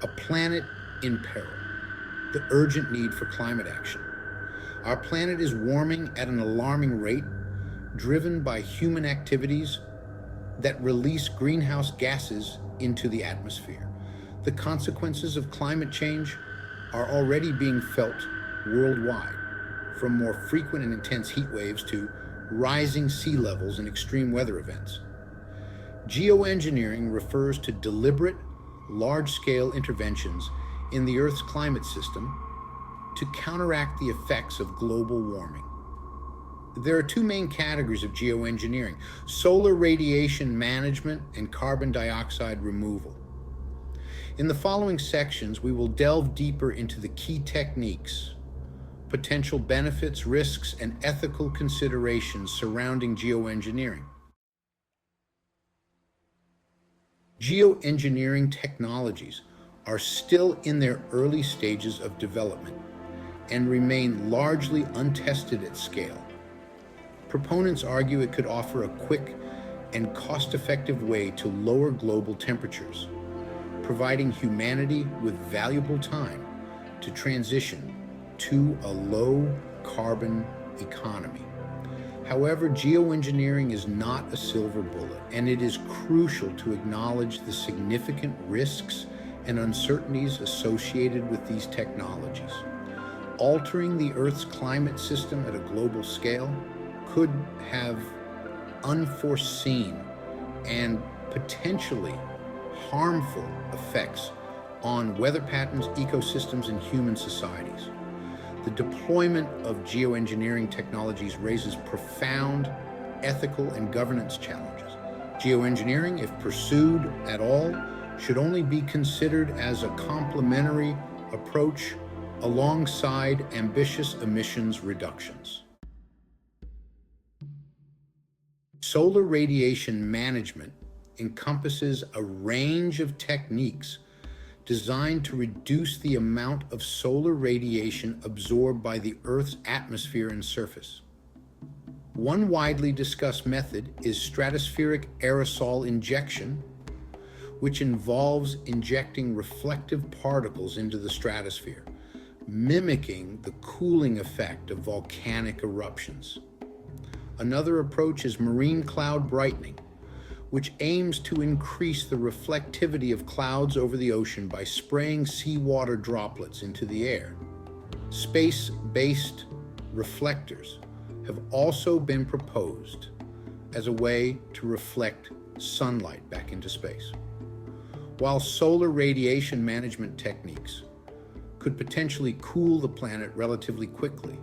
A planet in peril. The urgent need for climate action. Our planet is warming at an alarming rate, driven by human activities that release greenhouse gases into the atmosphere. The consequences of climate change are already being felt worldwide, from more frequent and intense heat waves to rising sea levels and extreme weather events. Geoengineering refers to deliberate, large-scale interventions in the Earth's climate system to counteract the effects of global warming. There are two main categories of geoengineering: solar radiation management and carbon dioxide removal. In the following sections, we will delve deeper into the key techniques, potential benefits, risks, and ethical considerations surrounding geoengineering. Geoengineering technologies are still in their early stages of development and remain largely untested at scale. Proponents argue it could offer a quick and cost-effective way to lower global temperatures, providing humanity with valuable time to transition to a low-carbon economy. However, geoengineering is not a silver bullet, and it is crucial to acknowledge the significant risks and uncertainties associated with these technologies. Altering the Earth's climate system at a global scale could have unforeseen and potentially harmful effects on weather patterns, ecosystems, and human societies. The deployment of geoengineering technologies raises profound ethical and governance challenges. Geoengineering, if pursued at all, should only be considered as a complementary approach alongside ambitious emissions reductions. Solar radiation management encompasses a range of techniques designed to reduce the amount of solar radiation absorbed by the Earth's atmosphere and surface. One widely discussed method is stratospheric aerosol injection, which involves injecting reflective particles into the stratosphere, mimicking the cooling effect of volcanic eruptions. Another approach is marine cloud brightening, which aims to increase the reflectivity of clouds over the ocean by spraying seawater droplets into the air. Space-based reflectors have also been proposed as a way to reflect sunlight back into space. While solar radiation management techniques could potentially cool the planet relatively quickly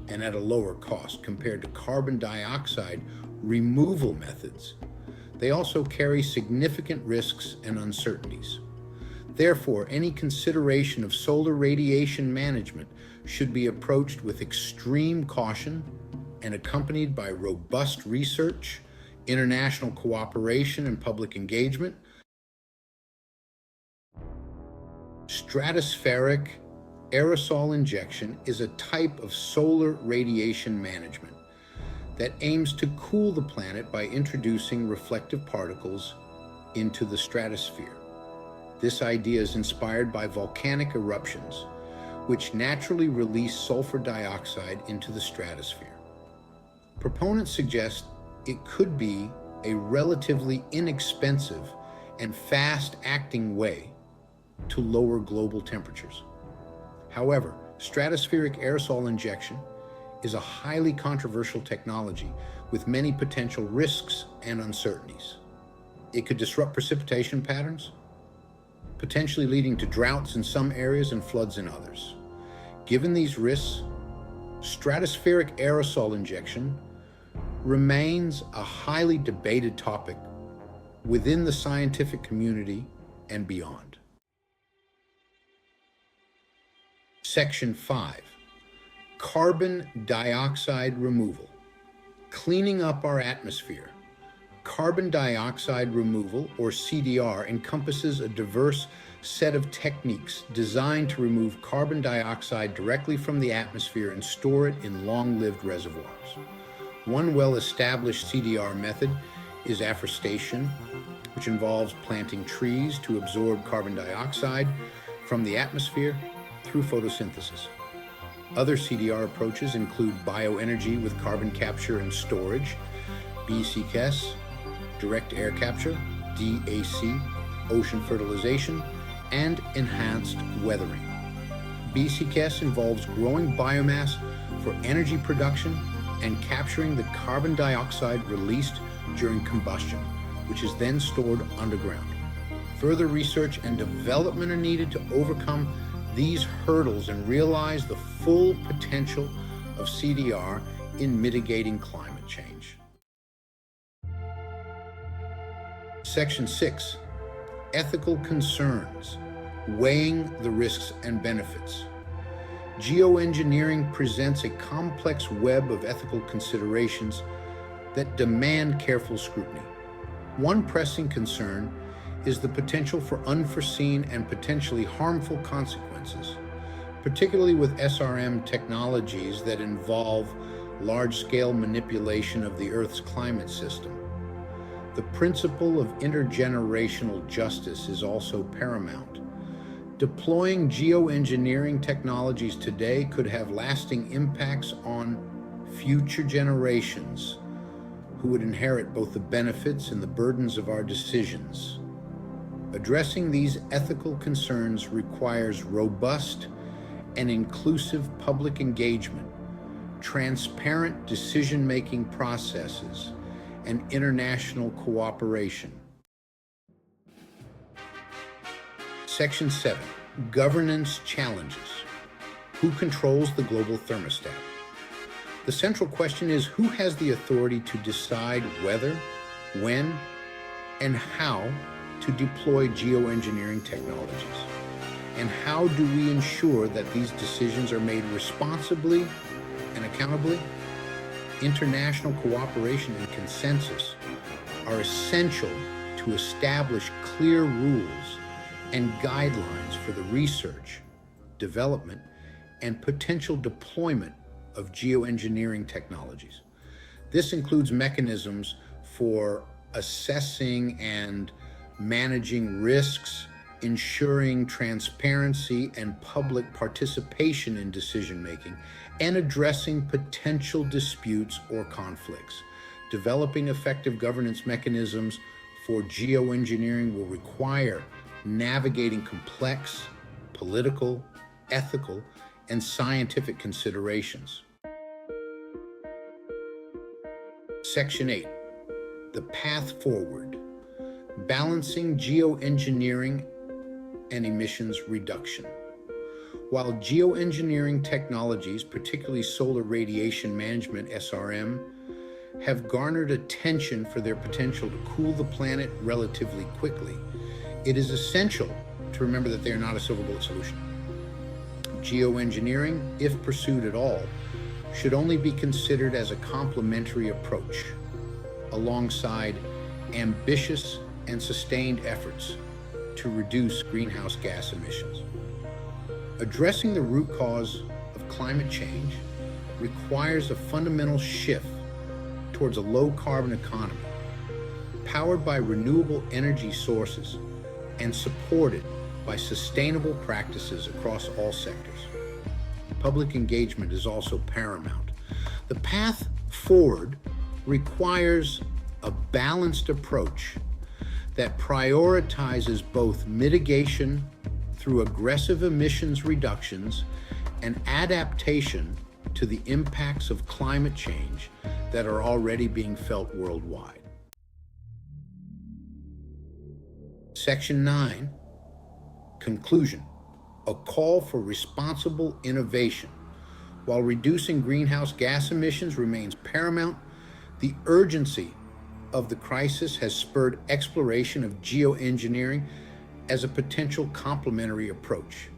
and at a lower cost compared to carbon dioxide removal methods, they also carry significant risks and uncertainties. Therefore, any consideration of solar radiation management should be approached with extreme caution and accompanied by robust research, international cooperation, and public engagement. Stratospheric aerosol injection is a type of solar radiation management that aims to cool the planet by introducing reflective particles into the stratosphere. This idea is inspired by volcanic eruptions, which naturally release sulfur dioxide into the stratosphere. Proponents suggest it could be a relatively inexpensive and fast-acting way to lower global temperatures. However, stratospheric aerosol injection is a highly controversial technology with many potential risks and uncertainties. It could disrupt precipitation patterns, potentially leading to droughts in some areas and floods in others. Given these risks, stratospheric aerosol injection remains a highly debated topic within the scientific community and beyond. Section 5. Carbon dioxide removal. Cleaning up our atmosphere. Carbon dioxide removal, or CDR, encompasses a diverse set of techniques designed to remove carbon dioxide directly from the atmosphere and store it in long-lived reservoirs. One well-established CDR method is afforestation, which involves planting trees to absorb carbon dioxide from the atmosphere through photosynthesis. Other CDR approaches include bioenergy with carbon capture and storage, BCS, direct air capture, DAC, ocean fertilization, and enhanced weathering. BCS involves growing biomass for energy production and capturing the carbon dioxide released during combustion, which is then stored underground. Further research and development are needed to overcome these hurdles and realize the full potential of CDR in mitigating climate change. Section 6, ethical concerns, weighing the risks and benefits. Geoengineering presents a complex web of ethical considerations that demand careful scrutiny. One pressing concern is the potential for unforeseen and potentially harmful consequences, particularly with SRM technologies that involve large-scale manipulation of the Earth's climate system. The principle of intergenerational justice is also paramount. Deploying geoengineering technologies today could have lasting impacts on future generations who would inherit both the benefits and the burdens of our decisions. Addressing these ethical concerns requires robust and inclusive public engagement, transparent decision-making processes, and international cooperation. Section 7, governance challenges. Who controls the global thermostat? The central question is, who has the authority to decide whether, when, and how to deploy geoengineering technologies? And how do we ensure that these decisions are made responsibly and accountably? International cooperation and consensus are essential to establish clear rules and guidelines for the research, development, and potential deployment of geoengineering technologies. This includes mechanisms for assessing and managing risks, ensuring transparency and public participation in decision-making, and addressing potential disputes or conflicts. Developing effective governance mechanisms for geoengineering will require navigating complex political, ethical, and scientific considerations. Section 8, the path forward, balancing geoengineering and emissions reduction. While geoengineering technologies, particularly solar radiation management, SRM, have garnered attention for their potential to cool the planet relatively quickly, it is essential to remember that they are not a silver bullet solution. Geoengineering, if pursued at all, should only be considered as a complementary approach, alongside ambitious and sustained efforts to reduce greenhouse gas emissions. Addressing the root cause of climate change requires a fundamental shift towards a low-carbon economy, powered by renewable energy sources and supported by sustainable practices across all sectors. Public engagement is also paramount. The path forward requires a balanced approach that prioritizes both mitigation through aggressive emissions reductions and adaptation to the impacts of climate change that are already being felt worldwide. Section 9, conclusion, a call for responsible innovation. While reducing greenhouse gas emissions remains paramount, the urgency of the crisis has spurred exploration of geoengineering as a potential complementary approach.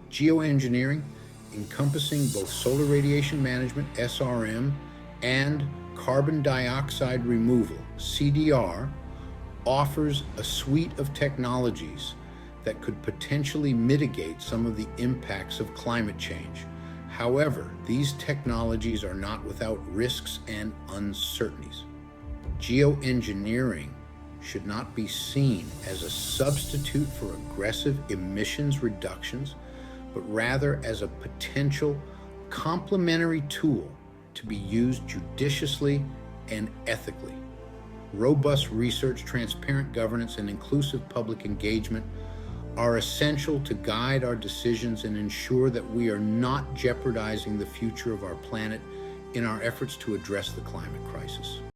Geoengineering, encompassing both solar radiation management, SRM, and carbon dioxide removal, CDR, offers a suite of technologies that could potentially mitigate some of the impacts of climate change. However, these technologies are not without risks and uncertainties. Geoengineering should not be seen as a substitute for aggressive emissions reductions, but rather as a potential complementary tool to be used judiciously and ethically. Robust research, transparent governance, and inclusive public engagement are essential to guide our decisions and ensure that we are not jeopardizing the future of our planet in our efforts to address the climate crisis.